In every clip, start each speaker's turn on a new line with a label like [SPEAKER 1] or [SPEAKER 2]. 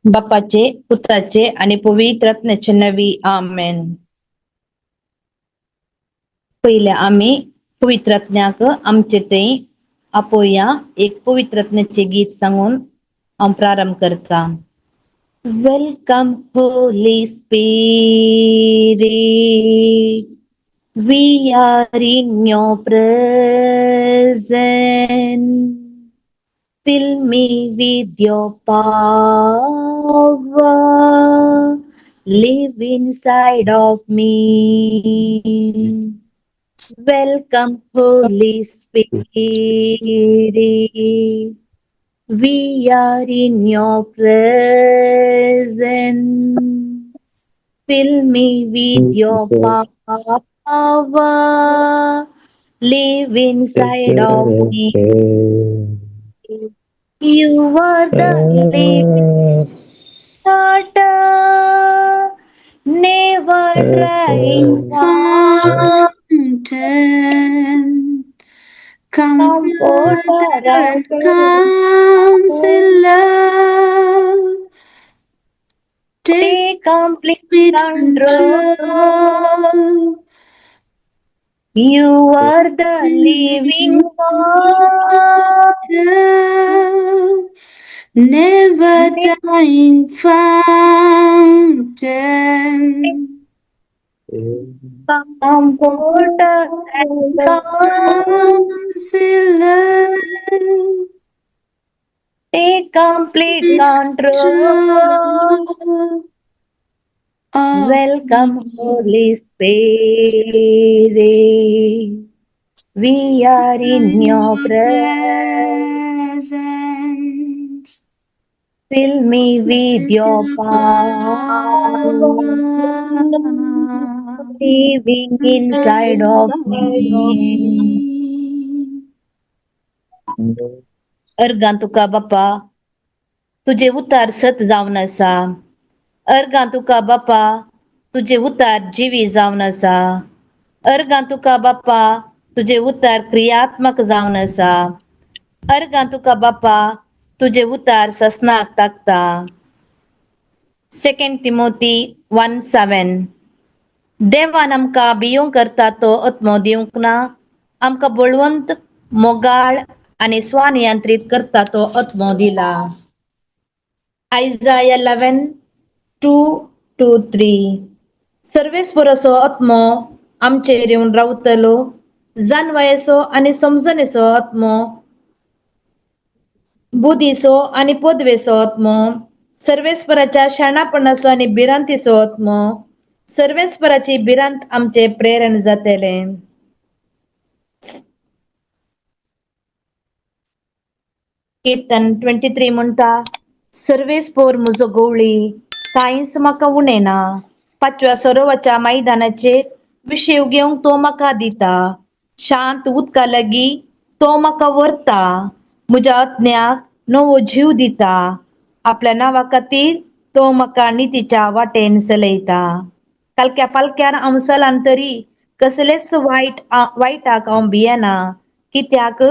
[SPEAKER 1] बापाचे, पुत्राचे आणि पवित्र आत्म्याचे नावी आमेन. पहिले आम्ही पवित्र आत्म्याक आमचे ते आपोया एक पवित्र आत्म्याचे गीत सांगून प्रारंभ करता. Welcome Holy spirit, we are in your presence. Fill me with your power. Live inside of me. Welcome, Holy Spirit. We are in your presence. Fill me with your power. Live inside of me. You are the living water, never drying
[SPEAKER 2] Fountain, Comforter, Counselor,
[SPEAKER 1] Take complete control.
[SPEAKER 2] control.
[SPEAKER 1] You are the living water,
[SPEAKER 2] Never dying fountain.
[SPEAKER 1] comforter and
[SPEAKER 2] Counselor,
[SPEAKER 1] take complete control. Welcome, Holy Spirit. We are in your presence. Fill me with your power, living inside of me. अर्गां तुका बापा तुझे उतार सत जावन आसा. अर्गां तुका बापा तुझे उतार जिवी जावन आसा. अर्गां तुका बापा तुझे उतार क्रियात्मक जावन आसा. अर्गां तुका बापा तुझे उतार ससनाक ताकता. 2 Timothy 1:7. देवान आमकां बियों करता तो आत्मो दिवंक ना, आमकां बळवंत, मोगाळ आणि स्वनियंत्रित करता तो आत्मो दिला. Isaiah 11:2-3. सर्वेस्परसो आत्मो आमचेर येवन रावतलो, जाणवायेचो आणि समजणेचो आत्मो, बुद्धीचो आणि पदवेचो आत्मो, सर्वेस्पराच्या शाणापणाचो आणि भिरांतीचो आत्मो, सर्वेस्पराची भिरांत आमचे प्रेरण जातले. कीर्तन 23 म्हणता, सर्वेस्पोर म्हजो गवळी, कांयच म्हाका उणेना. 5व्या सरोवाच्या मैदानाचेर विशेव घेवंक तो म्हाका दिता. शांत उदका लागीं तो म्हाका व्हरता. म्हज्या आत्म्याक नवो जीव दिता. आपल्या नांवा खातीर तो म्हाका नितीच्या वाटेन चलयता. कालक्या पालक्यार हांव चलां तरी कसलेच वायटाक हांव भियेना. कित्याक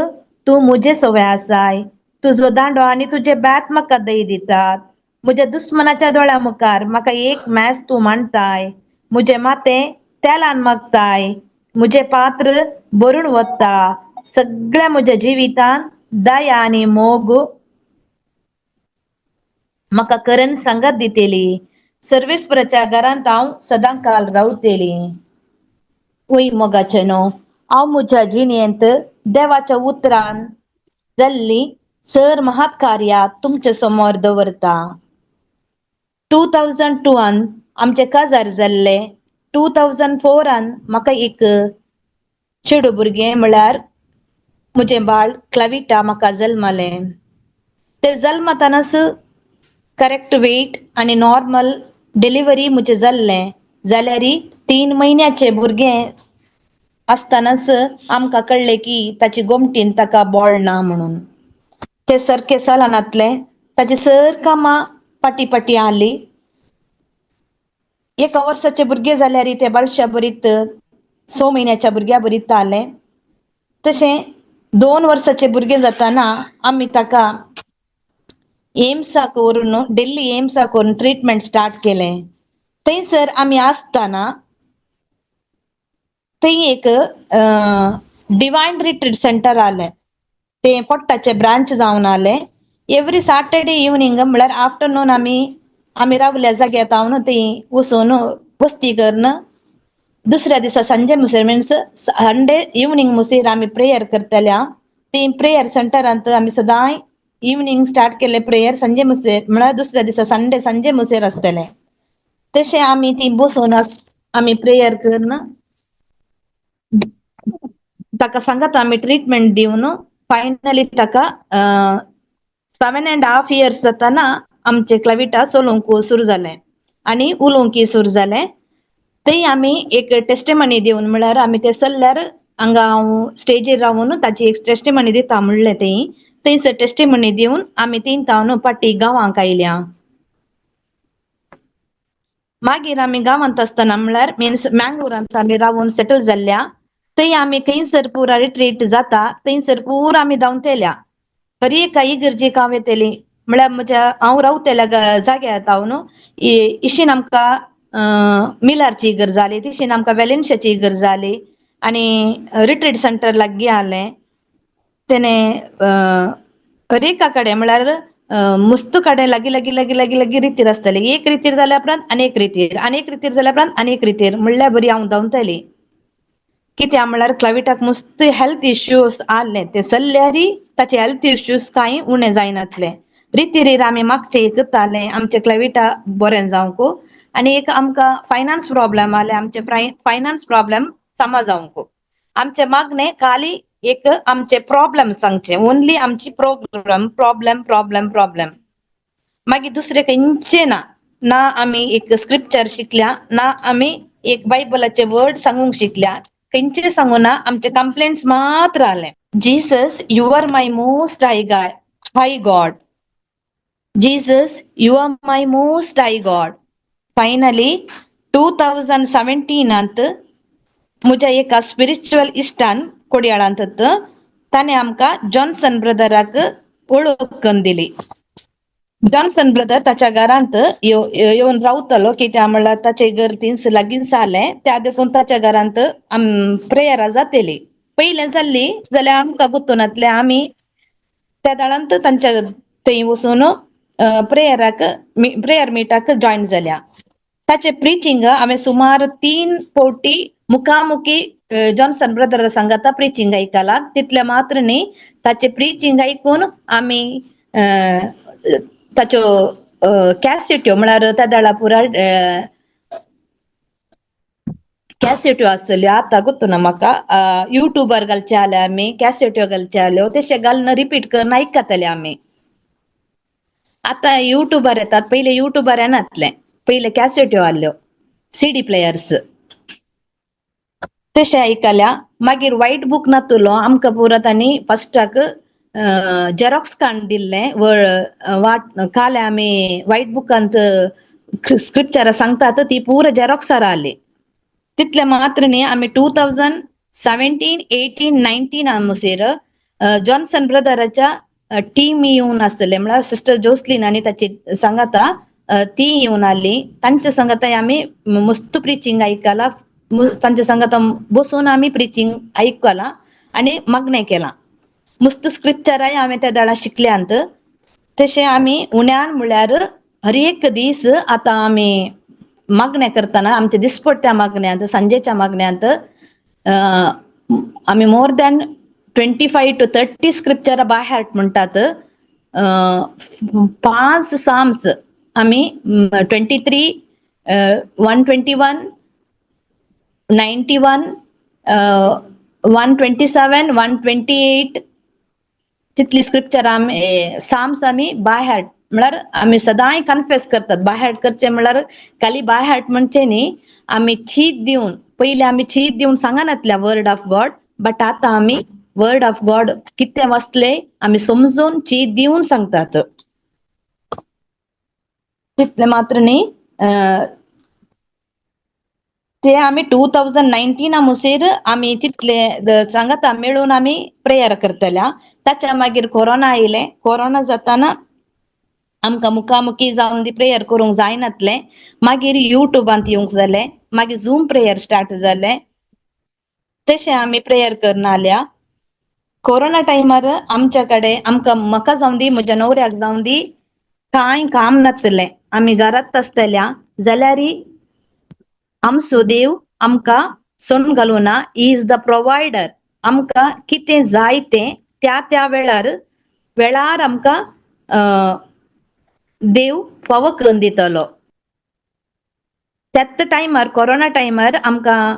[SPEAKER 1] तूं म्हजे सवय आसाय. तुजो दांडो आनी तुजे बेत म्हाका दय दितात. म्हज्या दुस्मनाच्या दोळ्या मुखार म्हाका एक मॅस तूं मांडताय. म्हजे माथें तेलान मागताय. म्हजे पात्र भरून वता. सगळ्या म्हज्या जिवितान दया आनी मोग म्हाका करण संगत दितेली. सर्वेस्पराच्या घरांत हांव सदां काल रावतेली. वय मोगाचे न्हू, हांव म्हज्या जिणेंत देवाच्या उतरान जाल्ली सर महात कार्या तुमचे समोर दवरता. 2002 आमचे काजार जाल्ले. 2004 म्हाका एक चेडू भुरगें म्हळ्यार म्हजें बाळ क्लाविटा म्हाका जल्मलें. ते जल्मतानाच करेक्ट वेट आणि नॉर्मल डिलिव्हरी म्हजें जाल्लें. जाल्यार 3 म्हयन्याचें भुरगें आसतनाच आमकां कळ्ळें की ताची गोमटीन ताका बोळ ना म्हणून. ते सारके सालानातले ताची सर कामां पाटी आली. 1 वर्साचे भुरगे जाल्यार ते बाळशा बरीत 6 म्हयन्याच्या भुरग्या बरीत जालें. तशें 2 वर्साचे भुरगे जाताना आमी ताका एम्साक व्हरून दिल्ली एम्साक व्हरून ट्रीटमेंट स्टार्ट केलें. थंयसर आमी आसतना थंय एक डिवायन रिट्रीट सेंटर आलें. ते पोट्टाचे ब्रांच जावन आले. एवरी सॅटर्डे इवनिंग म्हळ्यार आफ्टरनून आमी रावल्या जाग्यार तावन थंय वचून वस्ती करून दुसऱ्या दिसा संजे मुसेर मीन्स संडे इवनिंग मुसेर आमी प्रेयर करतल्या. ते प्रेयर सेंटरांत आमी सदांय इवनिंग स्टार्ट केले प्रेयर संजे मुसेर म्हळ्यार दुसऱ्या दिसा संडे संजे मुसेर आसतले. तशें आमी थंय बसून आमी प्रेयर करून ताका सांगात आमी ट्रीटमेंट दिवन फायनली ताका 7.5 years जाताना आमचे क्लविटा चलोवंक सुरू जालें आनी उलोवंक सुरू जालें. थंय आमी एक टेस्टिमनी दिवन म्हळ्यार आमी ते चल्ल्यार हांगा हांव स्टेजीर रावून ताची एक टेस्टिमनी दिता म्हणलें थंयसर टेस्टिमनी दिवन आमी तीन तावन पाटी गांवांक आयल्या. मागीर आमी गांवांत आसतना म्हळ्यार मीन्स मँगलोरांत आमी रावून सेटल जाल्ल्या. थंय आमी खंयसर पुरा रिट्रीट जाता थंयसर पुरा आमी धांवतेल्या. हर एका इगर्जेक हांव येतेली म्हळ्यार हांव रावतेल्या जाग्यार तावन इशीन आमकां मिलारची इगर जाली, तिशीन आमकां वेलेन्शियाची इगर जाली आनी रिट्रीट सेंटर लागीं आलें. तेणे हर एका कडेन म्हळ्यार मुस्त कडेन लागीं लागीं लागीं लागीं लागीं रितीर आसतली. एक रितीर जाल्या उपरांत आनी एक रितीर, आनी एक रितीर जाल्या उपरांत आनी एक रितीर म्हणल्यार बरी हांव धांवतली. कित्याक म्हळ्यार क्लविटाक मस्त हेल्थ इश्यूज आसले. ते चल्ल्यारय ताचे हेल्थ इश्यूज कांय उणे जायनासले. रितीर आमी मागचे करताले आमचे क्लविटा बरें जावंक आनी एक आमकां फायनान्स प्रॉब्लेम आले आमचे फायनान्स प्रॉब्लेम समा जावंक. आमचे मागणे खाली एक आमचे प्रॉब्लेम सांगचे, ओन्ली आमची प्रॉब्लेम प्रॉब्लेम प्रॉब्लेम प्रॉब्लेम. मागीर दुसरे खंयचे ना आमी एक स्क्रिप्चर शिकल्या ना आमी एक बायबलाचे वर्ड सांगूंक शिकल्या. खंयचे सांगूना आमचे कंप्लेंट्स मात्र आले. Jesus you are my most high God. Jesus you are my most high God. Finally 2017 म्हज्या एका स्पिरिच्युअल इश्टान कोडयाळांत ताणें आमकां जॉन्सन ब्रदराक वळख करून दिली. जॉन्सन ब्रदर ताच्या घरांत येवन रावतलो कित्याक म्हळ्यार ताचे घर थिंस लागींच जालें. त्या देखून ताच्या घरांत प्रेयरां जातली. पयलें जाल्ली जाल्यार आमकां गुर्तूनातलें आमी त्या दाळांत तांच्या थंय वचून प्रेयर मिटाक जॉयन जाल्या. ताचे प्रिचींग हांवें सुमार 3 फावटी मुखामुखी जॉन्सन ब्रदर सांगाता प्रिचींग आयकलां. तितले मात्र न्ही, ताचे प्रिचींग आयकून आमी ताच्यो कॅसेट्यो म्हळ्यार त्या दाळा पुरा कॅसेट्यो आसल्यो आतां गुर्तूना म्हाका. युट्यूबार घालचे जाल्यार आमी कॅसेट्यो घालचे जाल्यो तशें घालून रिपीट करून आयकताले आमी. आतां युट्यूबार येतात, पयलीं युट्यूबार येनासलें. पयलीं कॅसेट्यो आहल्यो सीडी प्लेयर्स तशें आयकल्या. मागीर व्हायट बूक नातलो आमकां पुरो तांणी फस्टाक जेरॉक्स काडून दिल्लें. काले आमी व्हायट बुकांत स्क्रिप्चरां सांगतात ती पुरो जेरॉक्सार आहली. तितले मात्र न्ही, आमी 2017, 18, 19 मुसेर जॉन्सन ब्रदराच्या टीम येवन आसतले म्हळ्यार सिस्टर जोसलीन आनी ताची सांगाता ती येवन आसली. तांच्या सांगाता आमी मस्त प्रिचींग आयकलां. तांच्या सांगाता बसून आमी प्रिचींग आयकलां आनी मागणें केलां. मस्त स्क्रिप्चराय हांवें त्या दाळा शिकल्यांत. तशें आमी उण्यान म्हळ्यार हर एक दीस आतां आमी मागणें करतना आमच्या दिसपट्ट्या मागण्यांत सांजेच्या मागण्यांत आमी मोर दॅन 25 to 30 स्क्रिप्चरां बाय हार्ट म्हणटात. 5 साम्स आमी 23, 121, 91, 127, 128 तितली स्क्रिप्चरां आमी साम्स आमी बाय हार्ट म्हळ्यार आमी सदांय कन्फेस करतात. बाय हार्ट करचे म्हळ्यार खाली बाय हार्ट म्हणचे न्ही, आमी चीत दिवन पयलीं आमी चीत दिवन सांगनातल्या वर्ड ऑफ गॉड. बट आतां आमी वर्ड ऑफ गॉड कितें वाचले आमी समजून चीत दिवन सांगतात. तितले मात्र न्ही, ते आमी 2019 मुसेर आमी तितले सांगाता मेळून आमी प्रेयर करतल्या. ताच्या मागीर कोरोना आयलें. कोरोना जाताना आमकां मुखामुखी जावन ती प्रेयर करूंक जायनातलें. मागीर युट्यूबांत येवंक जालें, मागीर झूम प्रेयर स्टार्ट जालें. तशें आमी प्रेयर करनाल्या. कोरोना टायमार आमच्या कडेन म्हाका जावं दी म्हज्या न्हवऱ्याक जावं दी कांय काम नासलें. आमी घरांत आसतल्या जाल्यार आमचो देव आमकां सोडून घालूना. He is the provider. आमकां कितें जाय तें त्या वेळार आमकां देव फावो करून दितलो. त्याच टायमार कोरोना टायमार आमकां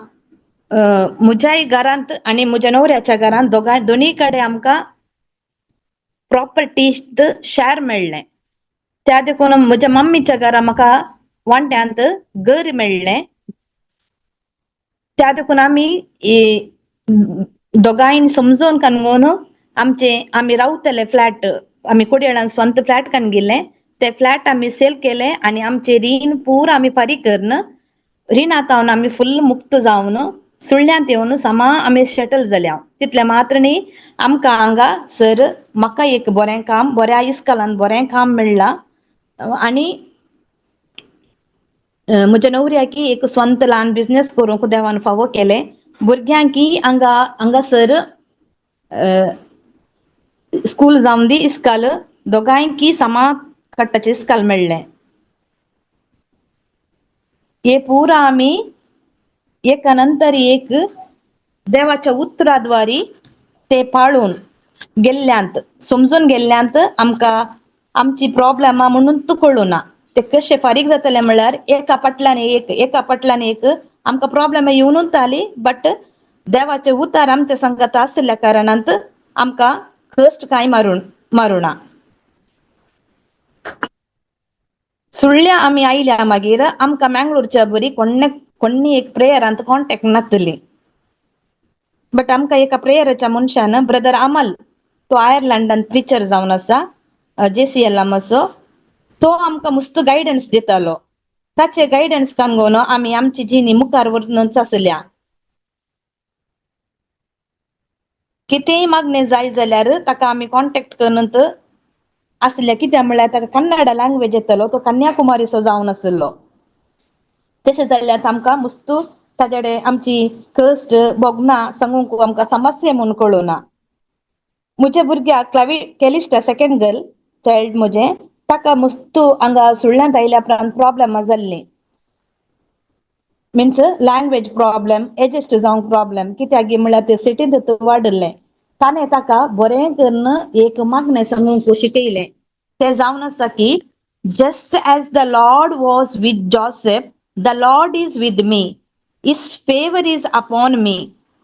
[SPEAKER 1] म्हज्याय घरांत आनी म्हज्या न्हवऱ्याच्या घरांत दोनी कडेन आमकां प्रॉपर्टीज शेअर मेळ्ळें. त्या देखून म्हज्या मम्मीच्या घरा म्हाका वांट्यात घर मेळ्ळें. त्या देखून आमी दोगांयन समजोन काणून आमी रावतले फ्लॅट. आमी कुडयेळान स्वंत फ्लॅट काडून गेल्ले. ते फ्लॅट आमी सेल केले आनी आमचे रीण पूर आमी फारीक करून रिणांतावन आमी फुल्ल मुक्त जावन सुळ्ळ्यांत येवन समा आमी सेटल जाल्या. तितले मात्र न्ही, आमकां हांगासर म्हाका एक बरें काम बऱ्या इस्कॉलान बरें काम मेळ्ळां. आनी म्हज्या न्हवऱ्याकी एक स्वंत ल्हान बिझनेस करूंक देवान फावो केलें. भुरग्यांकी हांगासर स्कूल जावं दी इस्कॉल दोगांयकी समा खट्टाचें इस्कॉल मेळ्ळें. हे पूरा आमी एका नंतर एक देवाच्या उतराद्वारी ते पाळून गेल्ल्यांत समजून गेल्ल्यांत आमकां आमची प्रॉब्लेमां म्हणून कळूं ना. ते कशे फारीक जातले म्हळ्यार एका फाटल्यान एक आमकां प्रॉब्लेमां येवनूच आली. बट देवाचे उतार आमच्या संगत आसल्या कारणांत आमकां कश्ट कांय मारूना. सुळ्ळ्या आमी आयल्या मागीर आमकां मँगलोरच्या बरी कोण्णी एक प्रेयरांत कॉन्टॅक्ट नासली. बट आमकां एका प्रेयराच्या मनशान ब्रदर अमल, तो आयर्लंडान प्रिचर जावन आसा JCLMचो, तो आमकां मस्त गायडन्स दितालो. ताचे गायडन्स काणून आमी आमची जिणी मुखार व्हरून आसल्या. कितेंय मागणें जाय जाल्यार ताका आमी कॉन्टॅक्ट करून आसले. कित्याक म्हळ्यार ताका कन्नड लँग्वेज येतलो. तो कन्याकुमारीचो जावन आसलो. तशें जाल्यार आमकां मस्त ताचे कडेन आमची कश्ट बोगना सांगूंक आमकां समस्या म्हूण कळूना. म्हज्या भुरग्याक कॅलिस्टा सेकंड गर्ल चायल्ड म्हजें, ताका मस्त हांगा सुळ्ळ्यांत आयल्या उपरांत प्रॉब्लेमां जाल्लीं. मीन्स लँग्वेज प्रॉब्लेम, एडजस्ट जावंक प्रॉब्लेम. कित्याक म्हळ्यार ते सिटींत वाडले. ताणें ताका बरें करून एक मागणें सांगूंक शिकयलें. ते जावन आसा की just as the Lord was with Joseph, the Lord is with me. His favor is upon me.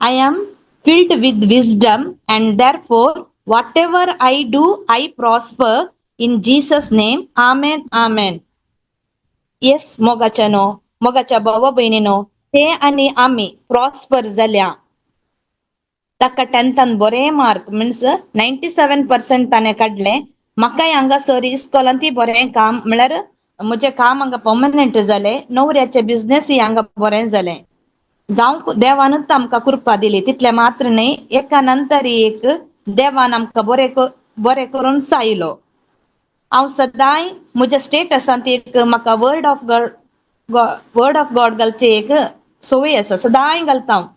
[SPEAKER 1] I am filled with wisdom, and therefore, whatever I do, I prosper. In Jesus' name, Amen, Amen. Yes मोगाच्या भावा भयणीनो, ते आनी आमी prosper जाल्या. ताका 10th बरे mark means 97% ताणें काडले. म्हाकाय हांगासर इस्कॉलांत बरें काम म्हळ्यार म्हजें काम हांगा पर्मनंट जालें. न्हवऱ्याचें बिझनेसय हांगा बरें जालें. जावंक देवानूच आमकां कृपा दिली. तितले मात्र न्ही, एका नंतर एक देवान आमकां बरें करून सायलो. हांव सदांय म्हज्या स्टेटसांत एक म्हाका वर्ड ऑफ गॉड घालची एक सवय आसा. सदांय घालता हांव.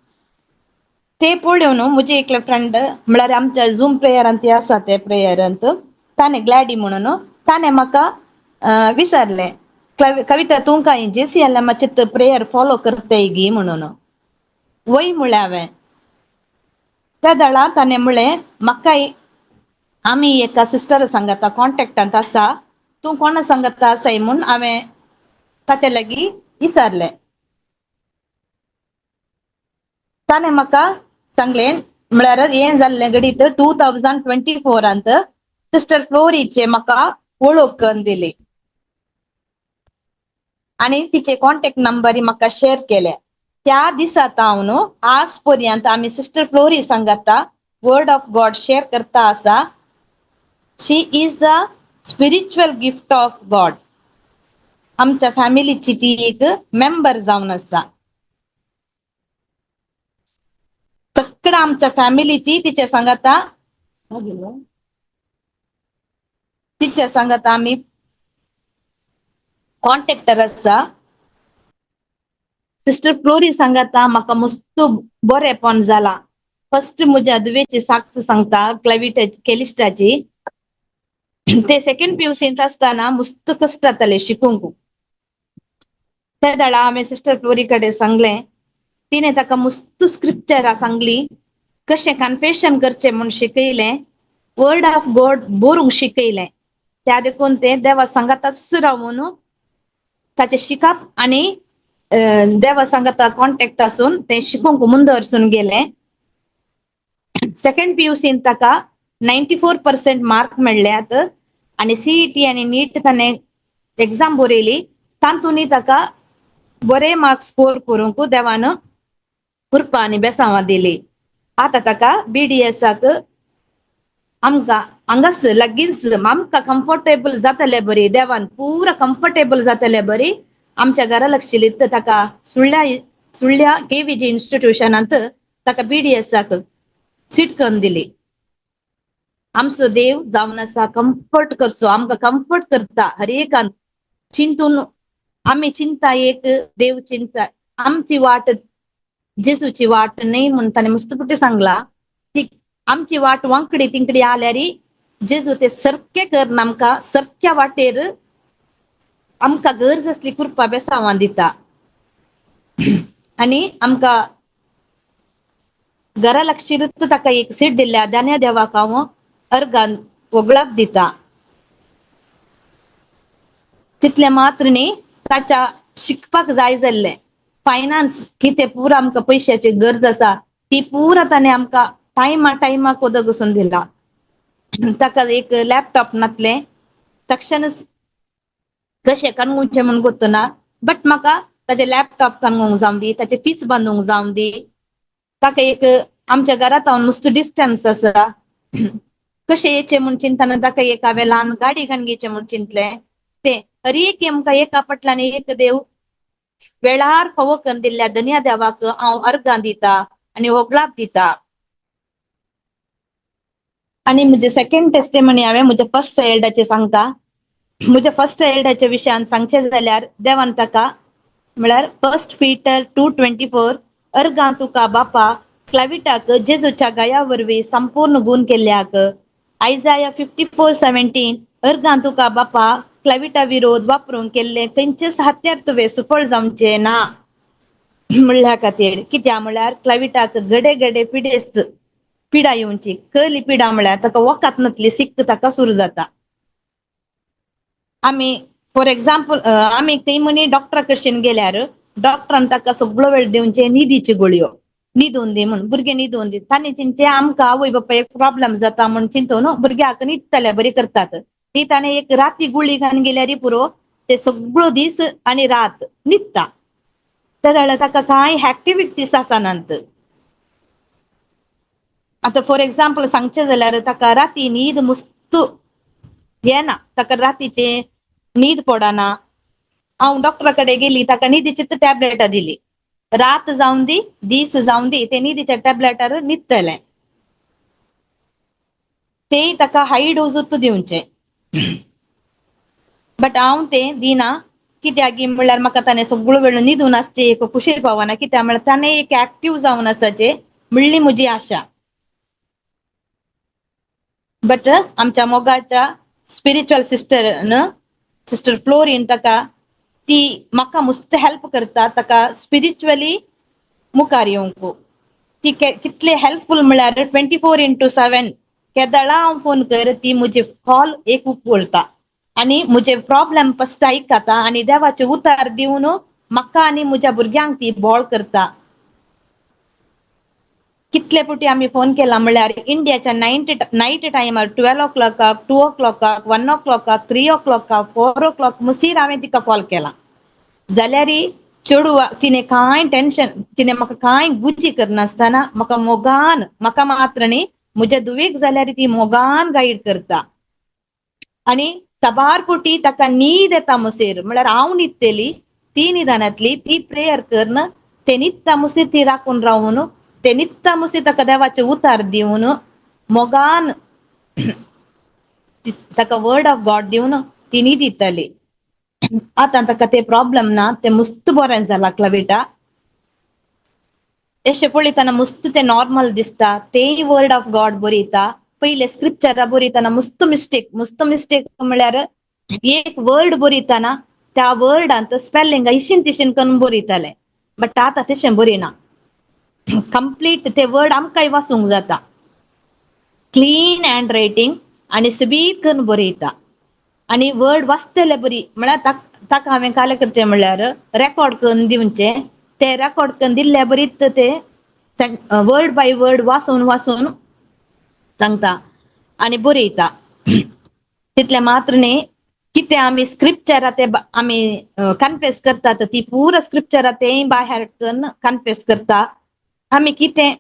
[SPEAKER 1] ते पळोवन म्हजे एकले फ्रेंड म्हळ्यार आमच्या झूम प्रेयरांत आसा ते प्रेयरांत ताणें ग्लॅडी म्हणून ताणें म्हाका विचारलें, कविता तूं कांय JCLMचे प्रेयर फॉलो करताय गी म्हणून. वय म्हळें हांवें. त्या दळा ताणें म्हळें म्हाकाय आमी एका सिस्टर सांगाता कॉन्टॅक्टांत आसा, तूं कोणा सांगाता आसाय म्हूण हांवें ताचे लागीं विचारलें. ताणें म्हाका सांगलें म्हळ्यार हें जाल्लें घडीत 2024 सिस्टर फ्लोरीचे म्हाका वळख करून दिली आनी तिचे कॉन्टॅक्ट नंबर म्हाका शेअर केले. त्या दिसात हांव न्हू आज पर्यंत आमी सिस्टर फ्लोरी सांगाता वर्ड ऑफ गॉड शेअर करता आसा. She is the spiritual gift of God. आमच्या फॅमिलीची ती एक मेंबर जावन आसा. सगळं आमच्या फॅमिलीची तिच्या सांगाता आमी कॉन्टॅक्टर आसा सिस्टर फ्लोरी सांगाता म्हाका मस्त बरेपण जाला. फर्स्ट म्हज्या दुवेची साक्ष सांगता कॅलिस्टाची. ते सेकंड पियुसींत आसतना मस्त कश्ट जाताले शिकूंक. त्या दाडा हांवें सिस्टर फ्लोरी कडेन सांगलें. तिने ताका मस्त स्क्रिप्चरां सांगली. कशें कन्फेशन करचें म्हूण शिकयलें. वर्ड ऑफ गॉड बरोवंक शिकयलें. त्या देखून ते देवा सांगाताच रावून ताचे शिकप आनी देवा सांगाता कॉन्टॅक्ट आसून ते शिकूंक मुंदरसून गेले. सेकंड पियुसींत ताका 94% मार्क मेळ्ळ्यात आनी सीईटी आनी नीट ताणें एग्जाम बरयली. तातूंय ताका बरे मार्क्स स्कोर करूंक देवान कृपा आनी बेसांवां दिली. आतां ताका BDSाक आमकां हांगास लागींच आमकां कम्फर्टेबल जातलें बरी. देवान पुरा कम्फर्टेबल जातलें बरी. आमच्या घरा लागशिल्ली ताका सुळ्या KVG इन्स्टिट्यूशनांत ताका BDSाक सीट करून दिली. आमचो देव जावन आसा कम्फर्ट करचो. आमकां कम्फर्ट करता हर एकान चिंतून. आमी चिंता एक देव चिंता आमची वाट जेजूची वाट न्हय म्हूण ताणें मस्तपटी सांगला. ती आमची वाट वांकडी तिंकडी आल्यार जेजू ते सारकें करन आमकां सारक्या वाटेर आमकां गरज असली कृपा बेसांवां दिता. आनी आमकां घरा लागशीर ताका एक सीट दिल्या. दान्या देवाक हांव अर्गान वगळाक दिता. तितले मात्र न्ही ताच्या शिकपाक जाय जाल्ले फायनान्स कितें पुरा आमकां पयशाची गरज आसा ती पुरा ताणें आमकां टायमाक उदक दिला. ताका एक लॅपटॉप नासले तक्षणच कशें काणूचे म्हूण गोत्तना. बट म्हाका ताचे लॅपटॉप काणूंक जावं दी. ताचे फीस बांदूंक जावं दी. ताका एक आमच्या घरांत मस्त डिस्टन्स आसा. कशें येचें म्हूण चिंतना ताका एक हांवें ल्हान गाडी घेवचें म्हूण चिंतलें. ते हर एक आमकां एका पटलांनी एक देव वेळार फावो करून दिल्ल्या धन्या देवाक हांव अर्गां दिता आनी वगळाप दिता. आनी म्हजे सेकंड टेस्टिमनी हांवें म्हज्या फर्स्ट चायल्डाचें सांगता. म्हज्या फर्स्ट चायल्डाच्या विशयान सांगचें जाल्यार देवान ताका म्हळ्यार 1 पीटर 2:24 अर्गां तुका बापा क्लाविटाक जेजूच्या गाया वरवीं संपूर्ण गूण केल्ल्याक. आयजाया 54:17 अर्गां तुका बापा क्लाविटा विरोध वापरून केल्ले खंयचेच हात्यार तुवें सुफळ जावचे ना म्हणल्या खातीर. कित्याक म्हळ्यार क्लाविटाक गडे गडे पिडेस्त पिडा येवची. खरी पिडा म्हळ्यार ताका वखद नासली सिक्त ताका सुरू जाता. आमी फॉर एक्झाम्पल आमी खंय म्हणी डॉक्टरा कडच्यान गेल्यार डॉक्टरान ताका सगळो वेळ दिवचे न्हिदीच्यो गुळयो. न्हिदून दी म्हूण भुरगे न्हिदून दी. तांणी चिंतचे आमकां आवय बापायक प्रॉब्लेम जाता म्हूण चिंतून भुरग्याक न्हिदतल्या बरी करतात. ती ताणें एक राती गुळी घालून गेल्यार पुरो ते सगळो दीस आनी रात न्हिदता. त्या वेळार ताका कांय ऍक्टिव्हिटीज आसनात. आतां फॉर एक्झाम्पल सांगचें जाल्यार ताका राती न्हीद मस्त येना. ताका रातीचे न्हीद पडना. हांव डॉक्टरा कडेन गेली ताका न्हिदीची टॅबलेटां दिली. रात जावं दी दीस जावं दी ते न्हिदीच्या टॅबलेटार न्हिदतलें. ते ताका हाय डोसूच दिवचे. बट हांव तें दिना. कित्याक म्हळ्यार म्हाका ताणें सगळो वेळ न्हिदून आसचे एक कुशीर पावना. कित्याक म्हळ्यार ताणें एक एक्टीव जावन आसचे म्हणली म्हजी आशा. बट आमच्या मोगाच्या स्पिरिच्युअल सिस्टर फ्लोरीन ताका ती म्हाका मस्त हेल्प करता ताका स्पिरिच्युअली मुखार येवंक. ती कितले हेल्पफुल म्हळ्यार 24/7 केदळा हांव फोन कर ती म्हजे कॉल एक उखलता आनी म्हजे प्रॉब्लेम फस्ट आयकता आनी देवाचे उतार दिवन म्हाका आनी म्हज्या भुरग्यांक ती बोळ करता. कितले पुटी आमी फोन केला म्हळ्यार इंडियाच्या नाईट टायमार 12 o'clock 2 o'clock 1 o'clock 3 o'clock 4 o'clock मुसीर हांवें तिका कॉल केला. जाल्यार चेडूं तिणें कांय टेन्शन तिणें म्हाका कांय गुची करनासतना म्हाका मोगान म्हाका मात्र न्ही म्हज्या धुवेक जाल्यार ती मोगान गायड करता. आनी साबार पुटी ताका न्हीद येता मुसीर म्हळ्यार हांव न्हिदतली ती न्हिदनातली ती प्रेयर करन ते न्हिदता मुसीर ती राखून रावून ते न्हिदता मुसीर ताका देवाचे उतार दिवन मोगान ताका वर्ड ऑफ गॉड दिवन ती न्हिदितली. आतां ताका ते प्रॉब्लेम ना ते मस्त बरें जालां लागला बेटा अशें पळयतना मस्त ते नॉर्मल दिसता तेय वर्ड ऑफ गॉड बरयता पयले स्क्रिप्चरां बरयतना मस्त मिस्टेक म्हळ्यार एक वर्ड बरयतना त्या वर्डांत स्पेलिंग इशीन तिशीन करून बरयताले बट आतां तशें बरयना कंप्लीट ते वर्ड आमकांय वाचूंक जाता क्लीन हँड रायटिंग आनी स्पीड करून बरयता आनी वर्ड वाचतले बरी म्हळ्यार ताका हांवें काले करचें म्हळ्यार रेकॉर्ड करून दिवचें ते रेकॉर्ड करून दिल्ल्या बरीत ते वर्ड बाय वर्ड वाचून सांगता आनी बरयता तितलें मात्र न्ही कितें आमी स्क्रिप्चरां ते आमी कन्फेस करतात ती पुरो स्क्रिप्चरां तेय बाय हार्ट करून कन्फेस करता आमी कितें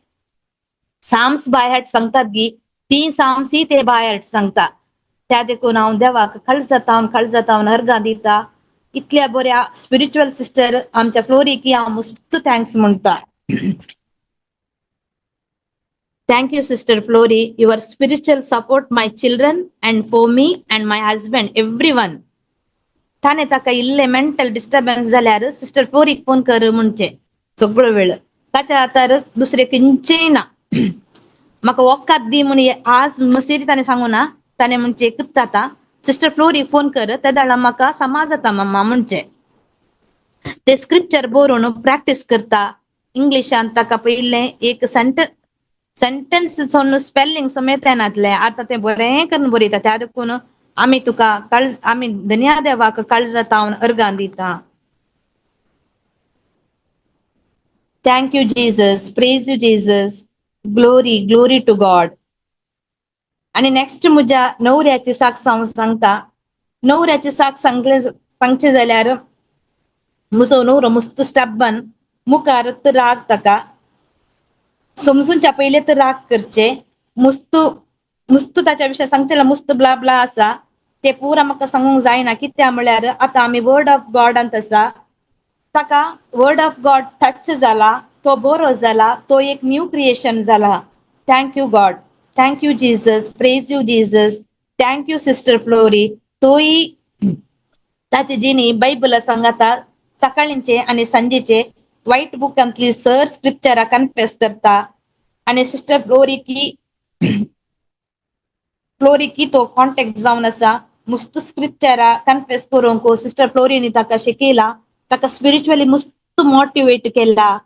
[SPEAKER 1] साम्स बाय हार्ट सांगतात गी ती साम्सय ते बाय हार्ट सांगता त्या देखून हांव देवाक काळजांतावन अर्गां दिता इतल्या बऱ्या स्पिरिच्युअल सिस्टर आमच्या फ्लोरीक हांव मस्त थँक्स म्हणटा Thank you, Sister Flory. Your spiritual support my children and for me and my husband, everyone. ताणे ताका इल्ले मेंटल डिस्टर्बन्स जाल्यार सिस्टर फ्लोरीक फोन कर म्हणचे सगळो वेळ ताच्या आतार दुसरे खंयचेय ना म्हाका वकात दी म्हणून आज मसेरी ताणें सांगू ना ताणें म्हणचे एकच जाता सिस्टर फ्लोरीक फोन कर त्या दाडा म्हाका समा जाता मम्मा म्हणचे ते स्क्रिप्चर बरोवन प्रॅक्टीस करता इंग्लिशान ताका पयले एक सेंटेन्स स्पेलिंग समेत येनातले आता ते बरें करून बरयता त्या देखून आमी तुका आमी धन्या देवाक काळजांतावन अर्गां दिता thank you Jesus praise you Jesus glory to God आणि नेक्स्ट म्हज्या न्हवऱ्याची साक सांगता न्हवऱ्याची साक सांगचे जाल्यार म्हजो न्हवरो मस्त स्टब्बन मुखारत राग ताका समजूनच्या पयले तर राग करचे मुस्त ताच्या विशयी सांगचे जाल्यार मुस्त ब्ला ब्ला आसा ते पुरा म्हाका सांगूंक जायना कित्याक म्हळ्यार आतां आमी वर्ड ऑफ गॉडांत आसा ताका वर्ड ऑफ गॉड टच जाला तो बरो जाला तो एक न्यू क्रिएशन जाला thank you God thank you Jesus praise you Jesus thank you sister Flory तोय ताची जिणी बायबल सांगता सकाळींचे आणि संजेचे व्हाईट बुकांतली सर स्क्रिप्चरां कन्फेस करता आणि सिस्टर फ्लोरीकी तो कॉन्टॅक्ट जावन आसा मस्त स्क्रिप्चरां कन्फेस करूंक सिस्टर फ्लोरीनी ताका शिकयला ताका स्पिरिच्युअली मस्त मोटिवेट केला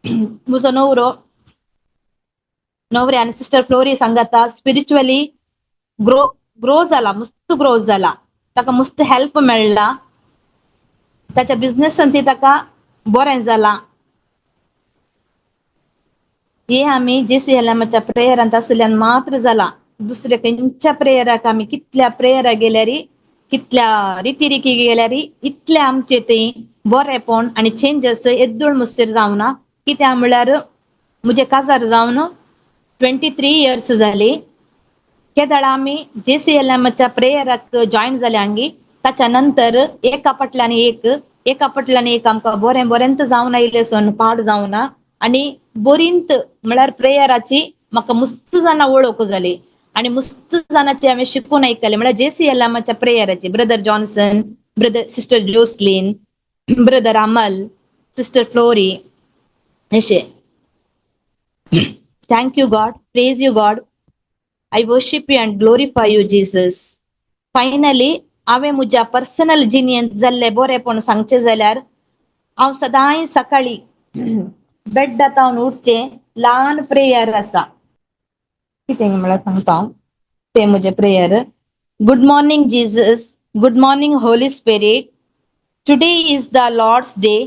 [SPEAKER 1] म्हजो न्हवऱ्यान सिस्टर फ्लोरी सांगता स्पिरिच्युअली ग्रो जाला ताका मस्त हेल्प मेळ्ळा ताच्या बिझनेसान ती ताका बरें जाला हे आमी JCLMच्या प्रेयरांत आसल्यान मात्र जाला दुसऱ्या खंयच्या प्रेयराक आमी कितल्या प्रेयरा गेल्यार कितल्या रिती गेल्यार इतले आमचे थंय बरेपण आनी चेंजस येद्दूळ मुसेर जावना कित्याक म्हळ्यार म्हजे काजार जावन 23 इयर्स जाली केदाळ आमी JCLMच्या प्रेयराक जॉयन जाल्यांगी ताच्या नंतर एका फाटल्यान एक आमकां बरेंत जावन आयले सोन पाड जावना आनी बरींत म्हळ्यार प्रेयराची म्हाका मस्त जाणां वळख जाली आनी मस्त जाणांची हांवें शिकून आयकले म्हळ्यार JCLMच्या प्रेयराची brother Johnson brother sister Jocelyn brother Amal sister Flory अशें thank you God praise you God I worship you and glorify you, Jesus. Finally, हांवें म्हज्या पर्सनल जिणेंत जाल्ले बरेपण सांगचे जाल्यार हांव सदांय सकाळी बेड्डांतावन उठचें ल्हान प्रेयर आसा कितें म्हळ्यार सांगता हांव ते म्हजे prayer good morning Jesus good morning Holy Spirit today is the Lord's day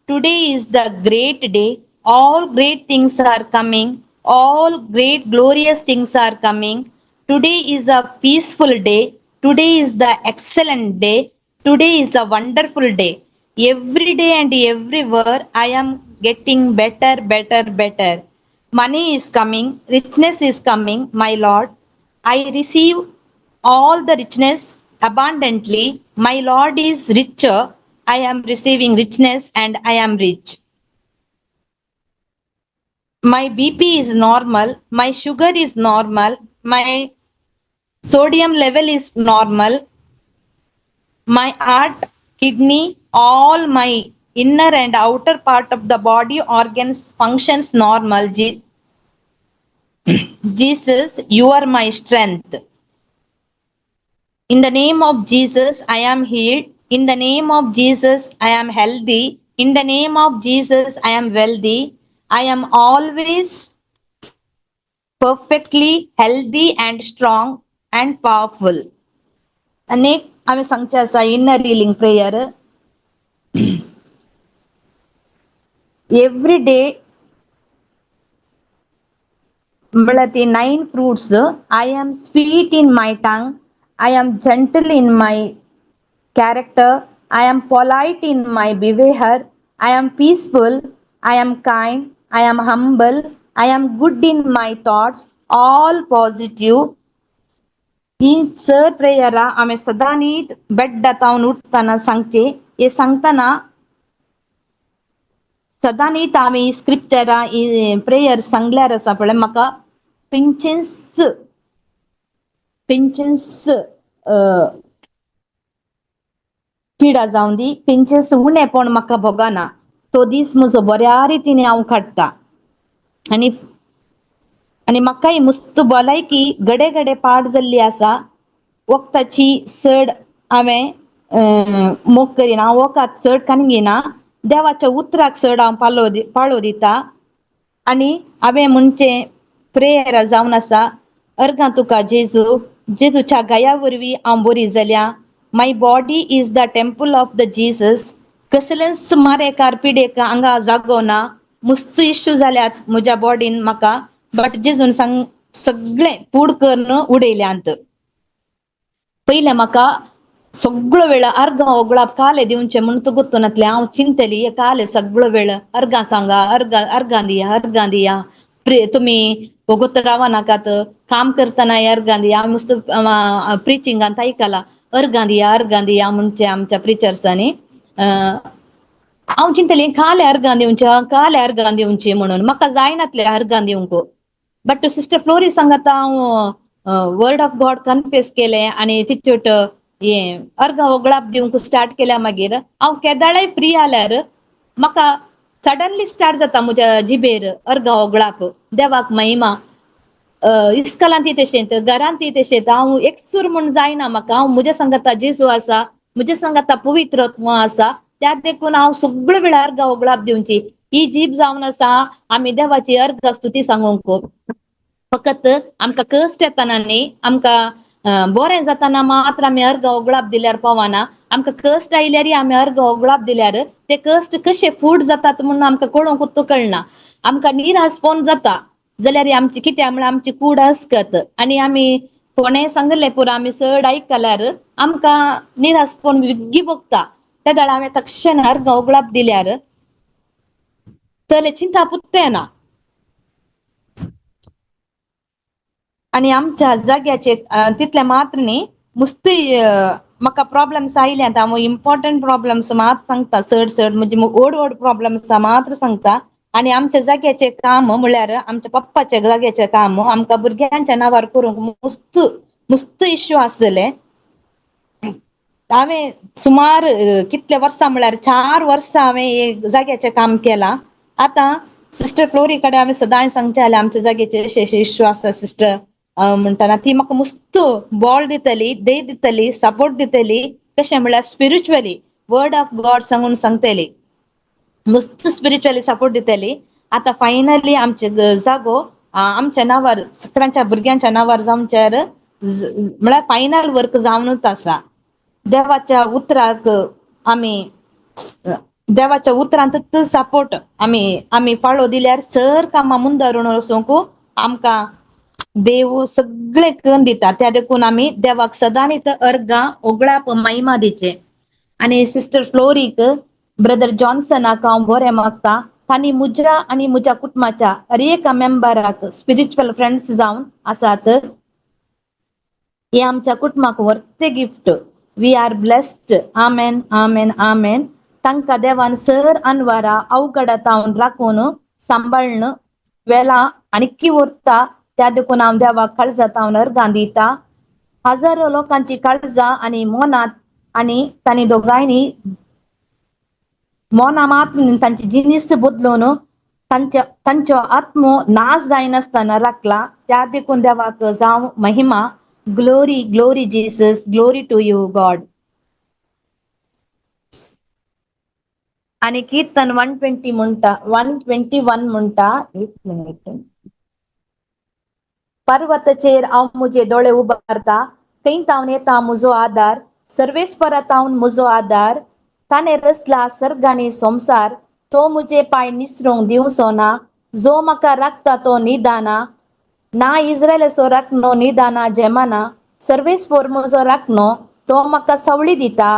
[SPEAKER 1] today is the great day all great things are coming all great glorious things are coming today is a peaceful day today is the excellent day today is a wonderful day every day and everywhere I am getting better money is coming richness is coming my lord I receive all the richness abundantly my lord is richer I am receiving richness and I am rich my BP is normal, my sugar is normal, my sodium level is normal, my heart kidney, all my inner and outer part of the body organs functions normal. Jesus, you are my strength. In the name of Jesus, I am healed. In the name of Jesus, I am healthy. In the name of Jesus, I am wealthy. I am always perfectly healthy and strong and powerful. अनेक आम्ही सांगचे असा inner healing prayer every day Malati 9 fruits. I am sweet in my tongue. I am gentle in my character. I am polite in my behavior. I am peaceful. I am kind. I am humble. I am good in my thoughts. All positive. ही सर प्रेयरा आम्ही सदानीत bed तावन उठताना सांगचे हे सांगताना सदानीत आम्ही स्क्रिप्चरा prayer सांगल्यार आसा पळय म्हाका पिंचेन्स पिडा जावन दी पिंचेन्स उणेपण म्हाका भोगाना तो दीस म्हजो बऱ्या रितीने हांव काडटा आनी आनी म्हाकाय मस्त भलायकी घडे घडे पाड जाल्ली आसा वखदाची चड हांवें मोग करिना हांव वखद चड कांय घेना देवाच्या उतराक चड हांव पाळो दिता आनी हांवें म्हणचे प्रेयर जावन आसा अर्गां तुका जेजू जेजूच्या गाया वरवीं हांव बरी जाल्या my body is the temple of the Jesus कसलेंच मारेकार पिडेक हांगा जागो ना मस्त इश्यू जाल्यात म्हज्या बॉडीन म्हाका बट जेजून सगळें पूड करून उडयल्यांत पयलें म्हाका सगळो वेळ अर्गां ओगळाप काले दिवचे म्हण तूं गुर्तुनातलें हांव चिंतली काले सगळो वेळ अर्गां सांगा अर्गां दिया तुमी वगत रावा नाकात काम करतना अर्गां दिया हांव मस्त प्रिचिंगांत आयकला अर्गां दिया म्हणचे आमच्या प्रिचर्सांनी हांव चिंतली काले अर्गां दिवचे म्हणून म्हाका जायनातले अर्गां दिवंक बट सिस्टर फ्लोरी सांगता हांव वर्ड ऑफ गॉड कन्फेस केलें आनी तिचेट हे अर्गां ओगळाप दिवंक स्टार्ट केल्या मागीर हांव केदाळाय फ्री जाल्यार म्हाका सडनली स्टार्ट जाता म्हज्या जिबेर अर्गां ओगळाप देवाक महिमा इस्कॉलांत तशेंच घरांत तशेंच हांव एकसूर म्हूण जायना म्हाका हांव म्हज्या सांगता जेजू आसा म्हज्या सांगता पवित्र आसा त्या देखून हांव सगळो वेळ अर्गां ओगळाप दिवची ही जीब जावन आसा आमी देवाची अर्गां स्तुती सांगूंक फकत आमकां कश्ट येताना न्ही आमकां बरें जाताना मात्र आमी अर्गां ओगळाप दिल्यार पावना आमकां कश्ट आयल्यार आमी अर्गां ओगळाप दिल्यार ते कश्ट कशे फूड जातात म्हणून आमकां कळोवंक कळना आमकां निराशपण जाता जाल्यार आमची कित्याक म्हळ्यार आमची कूड आसकत आनी आमी कोणें सांगले पुरो आमी चड आयकल्यार आमकां निराशपण विग्गी भोगता त्या वेळार हांवें तक्षण अर्गां ओगळाप दिल्यार जाल्यार चिंता पुत्तें ना आनी आमच्या जाग्याचे तितले मात्र न्ही मस्त म्हाका प्रॉब्लेम्स आयल्यात हांव इम्पॉर्टंट प्रॉब्लेम्स मात सांगता चड म्हणजे व्हड प्रॉब्लेम्स मात्र सांगता आनी आमच्या जाग्याचे काम म्हळ्यार आमच्या पप्पाच्या जाग्याचे काम आमकां भुरग्यांच्या नांवार करूंक मस्त इश्यू आसले हांवें सुमार कितले वर्सां म्हळ्यार 4 वर्सां हांवें जाग्याचें काम केलां आतां सिस्टर फ्लोरी कडेन हांवें सदां सांगचे जाल्यार आमच्या जाग्याचे अशे इश्यू आसा सिस्टर म्हणटना ती म्हाका मस्त बॉल दितली देह दितली सपोर्ट दितली कशें म्हळ्यार स्पिरिच्युअली वर्ड ऑफ गॉड सांगतली मस्त स्पिरिच्युअली सपोर्ट दितली आता फायनली आमचे जागो आमच्या नांवार सगळ्यांच्या भुरग्यांच्या नांवार जावच्यार म्हळ्यार फायनल वर्क जावनूच आसा देवाच्या उतराक आमी देवाच्या उतरांत सपोर्ट आमी फाळो दिल्यार सर कामां मुंदरून वचूंक आमकां देव सगळे करून दिता त्या देखून आमी देवाक सदांच अर्गां ओगळाप महिमा दिचे आनी सिस्टर फ्लोरीक ब्रदर जॉन्सनाक हांव बरें मागता तांणी म्हज्या आनी म्हज्या कुटुंबाच्या हर एका मेंबराक स्पिरिच्युअल फ्रेंड्स जावन आसात हे आमच्या कुटुंबाक वर्थे गिफ्ट वी आर ब्लेस्ड आमेन आमेन आमेन तांकां देवान सर अनवारा अवघडात राखून सांबाळन वेला आनी उरता त्या देखून हांव देवाक काळजात अर्गां दिता हजारो लोकांची काळजां आनी मनात आणि तांणी दोगांयनी मोनामात तांचे जिनिस बदलून तांचो आत्मो नाश जायनासतना राखला. त्या देखून देवाक जावं महिमा. Glory glory Jesus, glory to you God. आणि कीर्तन 120 म्हणटा, 121 म्हणटा, एक मिनिट. पर्वतचेर हांव मुजे दोळे उबारता, थंय तावन येता म्हजो आदार. सर्वेस्परा तावन म्हजो आदार. ताणें रचला सर्ग आनी संवसार. तो मुजे पांय निसरूंक दिवचो ना. जो म्हाका राखता तो निदाना. ना इस्रायलाचो राखणो निदाना जेमाना. सर्वेस्पर म्हजो राखणो, तो म्हाका सावळी दिता.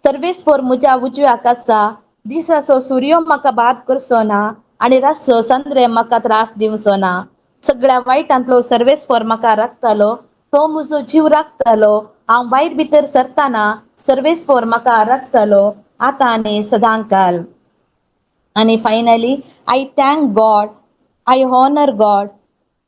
[SPEAKER 1] सर्वेस्पर म्हज्या उजव्याक आसा. दिसाचो सूर्य म्हाका बाद करचो ना. आनी रातचो संद्र म्हाका त्रास दिवचो ना. सगळ्या वायटांतलो सर्वेस्पर म्हाका राखतलो. तो म्हजो जीव राखतलो. हांव भायर भितर सरतना सर्वेस्पर म्हाका राखतलो, आतां आनी सदांकाल. आणि finally, I thank God, I honor God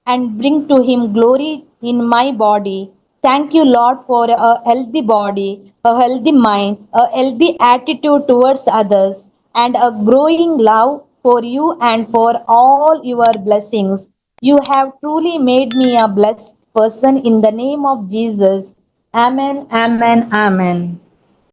[SPEAKER 1] and bring to him glory in my body. Thank you, Lord, for a healthy body, a healthy mind, a healthy attitude towards others, and a growing love for you and for all your blessings. You have truly made me a blessed person in the name of Jesus. Amen, amen, amen.